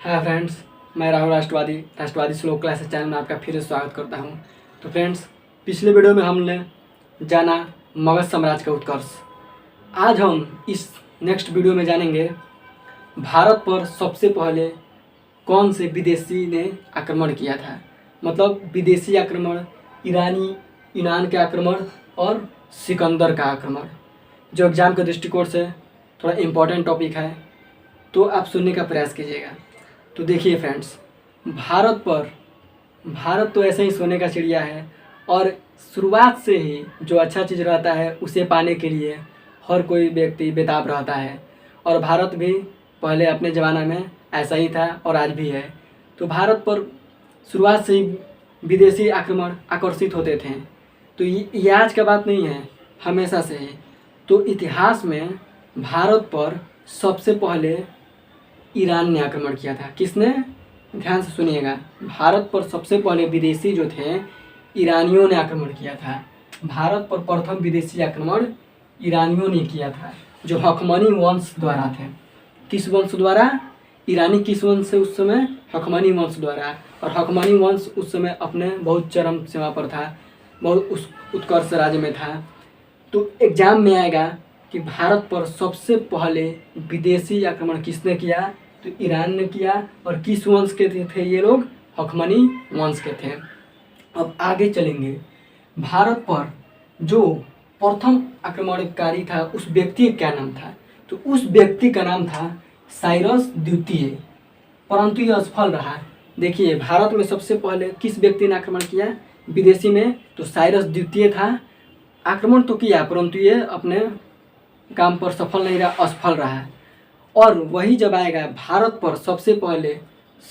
Hi friends, मैं राहुल राष्ट्रवादी श्लोक classes channel में आपका फिर से स्वागत करता हूं। तो फ्रेंड्स, पिछले वीडियो में हमने जाना मगध साम्राज्य का उत्कर्ष। आज हम इस नेक्स्ट वीडियो में जानेंगे भारत पर सबसे पहले कौन से विदेशी ने आक्रमण किया था। मतलब विदेशी आक्रमण, यूनान के आक्रमण और सिकंदर का आक्रमण, जो एग्ज़ाम के दृष्टिकोण से थोड़ा इम्पोर्टेंट टॉपिक है, तो आप सुनने का प्रयास कीजिएगा। तो देखिए फ्रेंड्स, भारत तो ऐसे ही सोने का चिड़िया है और शुरुआत से ही जो अच्छा चीज़ रहता है उसे पाने के लिए हर कोई व्यक्ति बेताब रहता है। और भारत भी पहले अपने ज़माना में ऐसा ही था और आज भी है। तो भारत पर शुरुआत से ही विदेशी आक्रमण आकर्षित होते थे। तो ये आज का बात नहीं है, हमेशा से ही। तो इतिहास में भारत पर सबसे पहले ईरान ने आक्रमण किया था। किसने? ध्यान से सुनिएगा। भारत पर सबसे पहले विदेशी जो थे ईरानियों ने आक्रमण किया था। भारत पर प्रथम विदेशी आक्रमण ईरानियों ने किया था, जो हकमनी वंश द्वारा थे। किस वंश द्वारा? ईरानी किस वंश से उस समय? हकमनी वंश द्वारा। और हकमनी वंश उस समय अपने बहुत चरम सीमा पर था, बहुत उस उत्कर्ष राज्य में था। तो एग्जाम में आएगा कि भारत पर सबसे पहले विदेशी आक्रमण किसने किया? तो ईरान ने किया। और किस वंश के थे ये लोग? हकमनी वंश के थे। अब आगे चलेंगे। भारत पर जो प्रथम आक्रमणकारी था उस व्यक्ति का क्या नाम था? तो उस व्यक्ति का नाम था साइरस द्वितीय, परंतु यह असफल रहा। देखिए, भारत में सबसे पहले किस व्यक्ति ने आक्रमण किया विदेशी में? तो साइरस द्वितीय था। आक्रमण तो किया परंतु ये अपने काम पर सफल नहीं रहा, असफल रहा। और वही जब आएगा भारत पर सबसे पहले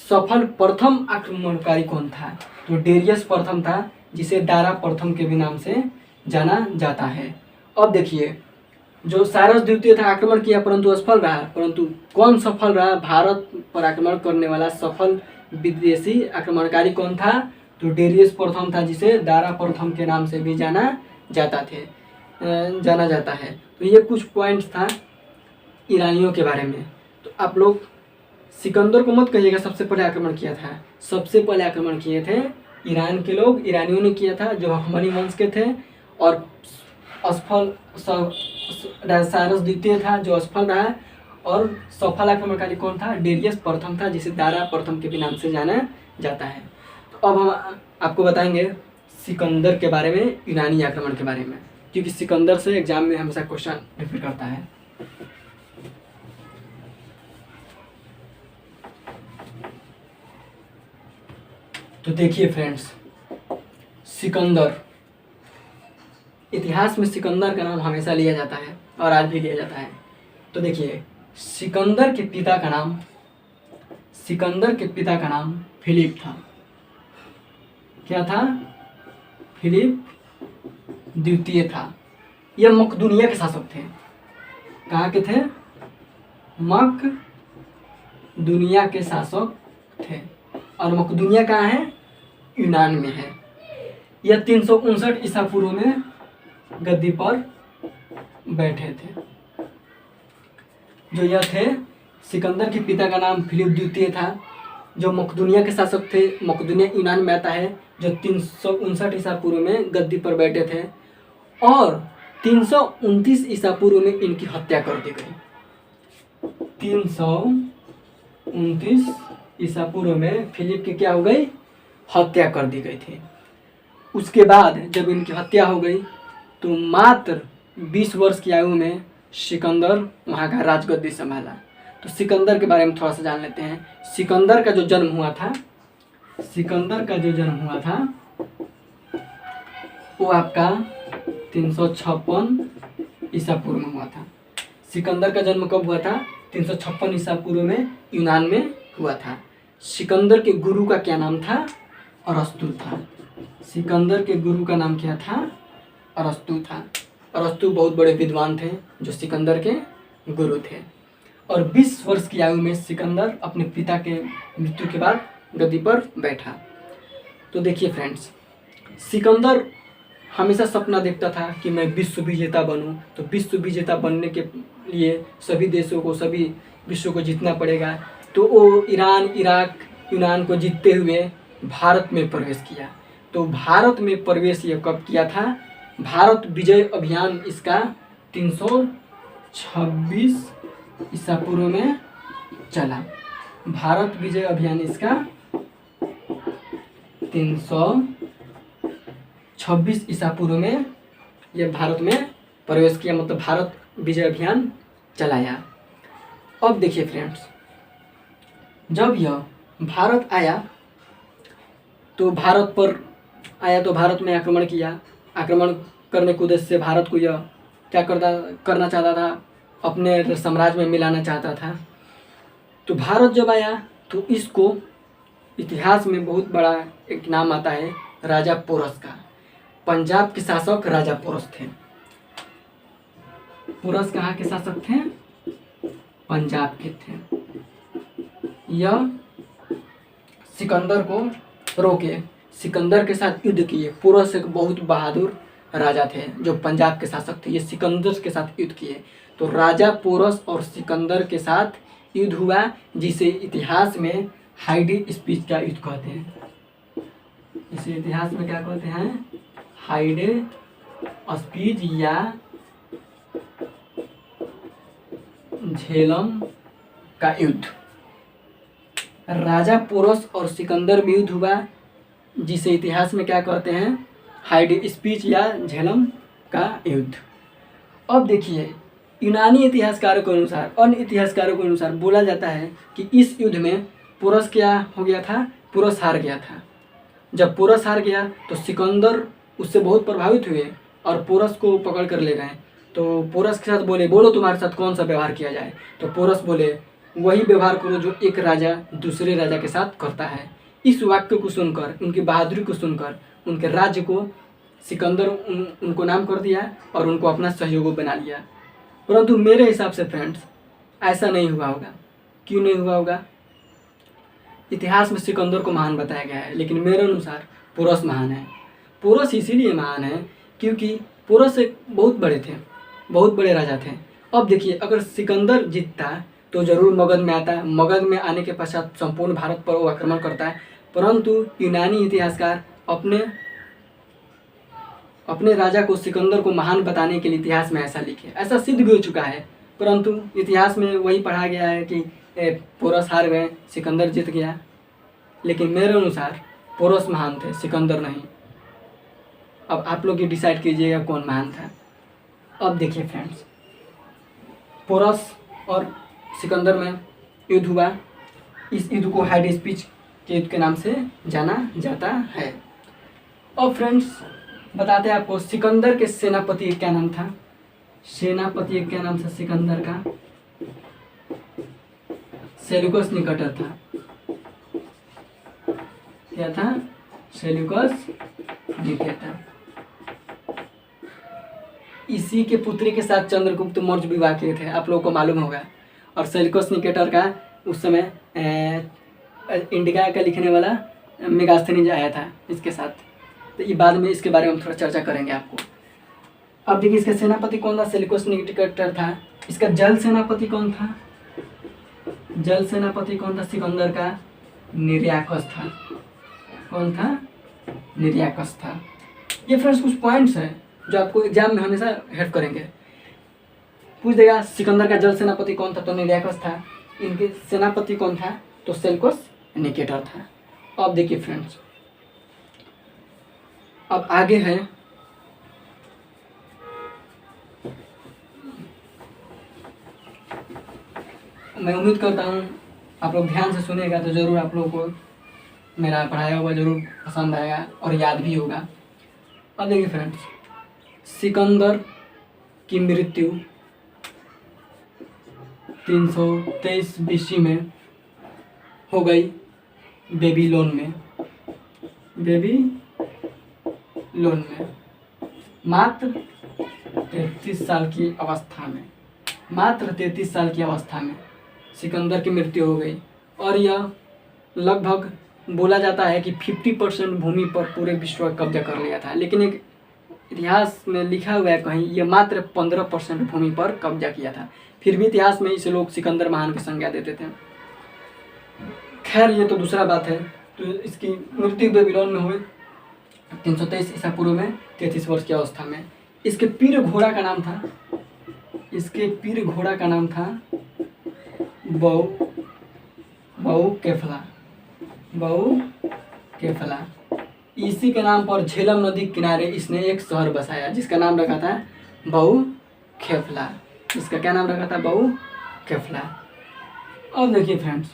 सफल प्रथम आक्रमणकारी कौन था? तो डेरियस प्रथम था, जिसे दारा प्रथम के भी नाम से जाना जाता है। अब देखिए, जो साइरस द्वितीय था आक्रमण किया परंतु असफल रहा। परंतु कौन सफल रहा? भारत पर आक्रमण करने वाला सफल विदेशी आक्रमणकारी कौन था? तो डेरियस प्रथम था, जिसे दारा प्रथम के नाम से भी जाना जाता है। तो ये कुछ पॉइंट्स था ईरानियों के बारे में। तो आप लोग सिकंदर को मत कहिएगा सबसे पहले आक्रमण किया था। सबसे पहले आक्रमण किए थे ईरान के लोग, ईरानियों ने किया था, जो हकमनी वंश के थे। और असफल साइरस द्वितीय था, जो असफल रहा। और सफल आक्रमणकारी कौन था? डेरियस प्रथम था, जिसे दारा प्रथम के भी नाम से जाना जाता है। तो अब हम आपको बताएंगे सिकंदर के बारे में, यूनानी आक्रमण के बारे में, क्योंकि सिकंदर से एग्जाम में हमेशा क्वेश्चन रिपीट करता है। तो देखिए फ्रेंड्स, सिकंदर, इतिहास में सिकंदर का नाम हमेशा लिया जाता है और आज भी लिया जाता है। तो देखिए, सिकंदर के पिता का नाम फिलिप था। क्या था? फिलिप द्वितीय था। यह मकदूनिया के शासक थे। कहाँ के थे? मकदूनिया के शासक थे। और मकदूनिया कहाँ है? यूनान में है। यह 359 ईसा पूर्व में गद्दी पर बैठे थे। जो यह थे, सिकंदर के पिता का नाम फिलिप द्वितीय था, जो मकदूनिया के शासक थे। मकदूनिया यूनान में आता है, जो 359 ईसा पूर्व में गद्दी पर बैठे थे। और 329 ईसा पूर्व में इनकी हत्या कर दी गई। 329 ईसा पूर्व में फिलिप की क्या हो गई? हत्या कर दी गई थी। उसके बाद जब इनकी हत्या हो गई तो मात्र 20 वर्ष की आयु में सिकंदर वहाँ का राजगद्दी संभाला। तो सिकंदर के बारे में थोड़ा सा जान लेते हैं। सिकंदर का जो जन्म हुआ था वो आपका 356 ईसा पूर्व में हुआ था। सिकंदर का जन्म कब हुआ था? 356 ईसा पूर्व में यूनान में हुआ था। सिकंदर के गुरु का क्या नाम था? अरस्तु था। सिकंदर के गुरु का नाम क्या था? अरस्तु था। अरस्तु बहुत बड़े विद्वान थे, जो सिकंदर के गुरु थे। और 20 वर्ष की आयु में सिकंदर अपने पिता के मृत्यु के बाद गद्दी पर बैठा। तो देखिए फ्रेंड्स, सिकंदर हमेशा सपना देखता था कि मैं विश्व विजेता बनूं। तो विश्व विजेता बनने के लिए सभी देशों को, सभी विश्व को जीतना पड़ेगा। तो वो ईरान, इराक, यूनान को जीतते हुए भारत में प्रवेश किया। तो भारत में प्रवेश ये कब किया था? भारत विजय अभियान इसका 326 ईसा पूर्व में चला। भारत विजय अभियान इसका 326 ईसा पूर्व में यह भारत में प्रवेश किया, मतलब भारत विजय अभियान चलाया। अब देखिए फ्रेंड्स, जब यह भारत आया तो भारत में आक्रमण किया। आक्रमण करने के उद्देश्य से भारत को यह क्या करना चाहता था, अपने साम्राज्य में मिलाना चाहता था। तो भारत जब आया तो इसको इतिहास में बहुत बड़ा एक नाम आता है राजा पोरस का। पंजाब के शासक राजा पोरस थे। पोरस कहाँ के शासक थे? पंजाब के थे। यह सिकंदर को रोके, सिकंदर के साथ युद्ध किए। पोरस एक बहुत बहादुर राजा थे जो पंजाब के शासक थे। ये सिकंदर के साथ युद्ध किए। तो राजा पोरस और सिकंदर के साथ युद्ध हुआ, जिसे इतिहास में हाइडे स्पीच का युद्ध कहते हैं। इसे इतिहास में क्या कहते हैं? हाइडे स्पीच या झेलम का युद्ध। राजा पोरस और सिकंदर में युद्ध हुआ, जिसे इतिहास में क्या कहते हैं? हाइडे स्पीच या झेलम का युद्ध। अब देखिए, यूनानी इतिहासकारों के अनुसार, अन्य इतिहासकारों के अनुसार बोला जाता है कि इस युद्ध में पोरस क्या हो गया था? पोरस हार गया था। जब पोरस हार गया तो सिकंदर उससे बहुत प्रभावित हुए और पोरस को पकड़ कर ले गए। तो पोरस के साथ बोले, बोलो तुम्हारे साथ कौन सा व्यवहार किया जाए? तो पोरस बोले, वही व्यवहार करो जो एक राजा दूसरे राजा के साथ करता है। इस वाक्य को सुनकर, उनकी बहादुरी को सुनकर, उनके राज्य को सिकंदर उनको नाम कर दिया और उनको अपना सहयोगी बना लिया। परंतु मेरे हिसाब से फ्रेंड्स ऐसा नहीं हुआ होगा। क्यों नहीं हुआ होगा? इतिहास में सिकंदर को महान बताया गया है, लेकिन मेरे अनुसार पोरस महान है। पोरस इसीलिए महान है क्योंकि पोरस एक बहुत बड़े राजा थे। अब देखिए, अगर सिकंदर जीतता तो जरूर मगध में आता। मगध में आने के पश्चात संपूर्ण भारत पर वो आक्रमण करता है। परंतु यूनानी इतिहासकार अपने राजा को, सिकंदर को महान बताने के लिए इतिहास में ऐसा लिखे। ऐसा सिद्ध भी हो चुका है, परंतु इतिहास में वही पढ़ा गया है कि पोरस हार गए, सिकंदर जीत गया। लेकिन मेरे अनुसार पोरस महान थे, सिकंदर नहीं। अब आप लोग ये डिसाइड कीजिएगा कौन महान था। अब देखिए फ्रेंड्स, पोरस और सिकंदर में युद्ध हुआ। इस युद्ध को हाइडे स्पीच के युद्ध के नाम से जाना जाता है। अब फ्रेंड्स बताते हैं आपको, सिकंदर के सेनापति क्या नाम था? सेनापति क्या नाम था सिकंदर का? सेल्यूकस निकेटर था। क्या था? Seleucus Nicator. इसी के पुत्री के साथ चंद्रगुप्त मौर्य विवाह किए थे, आप लोगों को मालूम होगा। और सेल्यूकस निकेटर का उस समय इंडिका का लिखने वाला मेगास्थनीज आया था इसके साथ। तो ये बाद में इसके बारे में थोड़ा चर्चा करेंगे आपको। अब देखिए, इसका सेनापति कौन था? सेल्यूकस निकेटर था। इसका जल सेनापति कौन था? जल सेनापति कौन था सिकंदर का? निर्याकस था। कौन था? निर्याकस था। ये फ्रेंड्स कुछ पॉइंट्स हैं जो आपको एग्जाम में हमेशा हेल्प करेंगे। पूछ देगा सिकंदर का जल सेनापति कौन था? तो निर्याकस था। इनके सेनापति कौन था? तो सेल्यूकस निकेटर था। अब देखिए फ्रेंड्स, अब आगे है मैं उम्मीद करता हूँ आप लोग ध्यान से सुनेगा तो ज़रूर आप लोगों को मेरा पढ़ाया हुआ ज़रूर पसंद आएगा और याद भी होगा। अब देखिए फ्रेंड्स, सिकंदर की मृत्यु 323 BC में हो गई बेबीलोन में। मात्र 33 साल की अवस्था में सिकंदर की मृत्यु हो गई। और यह लगभग बोला जाता है कि 50% भूमि पर पूरे विश्व का कब्जा कर लिया था। लेकिन एक इतिहास में लिखा हुआ है कहीं यह मात्र 15% भूमि पर कब्जा किया था। फिर भी इतिहास में इसे लोग सिकंदर महान की संज्ञा देते थे। खैर ये तो दूसरा बात है। तो इसकी मृत्यु बेबीलोन में हुई 323 ईसा पूर्व में 33 वर्ष की अवस्था में। इसके पीर घोड़ा का नाम था बहु केफला। इसी के नाम पर झेलम नदी के किनारे इसने एक शहर बसाया जिसका नाम रखा था बहु खेफला। इसका क्या नाम रखा था? बहु खेफला। अब देखिए फ्रेंड्स,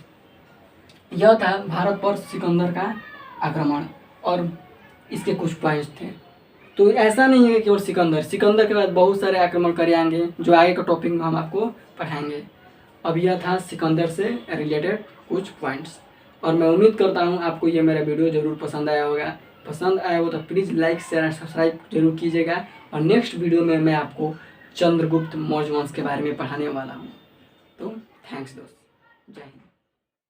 यह था भारत पर सिकंदर का आक्रमण और इसके कुछ पॉइंट्स थे। तो ऐसा नहीं है कि केवल सिकंदर के बाद बहुत सारे आक्रमण करे आएंगे जो आगे का टॉपिक में हम आपको पढ़ाएंगे। अब यह था सिकंदर से रिलेटेड कुछ पॉइंट्स, और मैं उम्मीद करता हूँ आपको ये मेरा वीडियो ज़रूर पसंद आया होगा। पसंद आया हो तो please like share and subscribe जरूर कीजिएगा। और नेक्स्ट वीडियो में मैं आपको चंद्रगुप्त मौर्य वंश के बारे में पढ़ाने वाला हूँ। तो थैंक्स दोस्त, जय हिंद।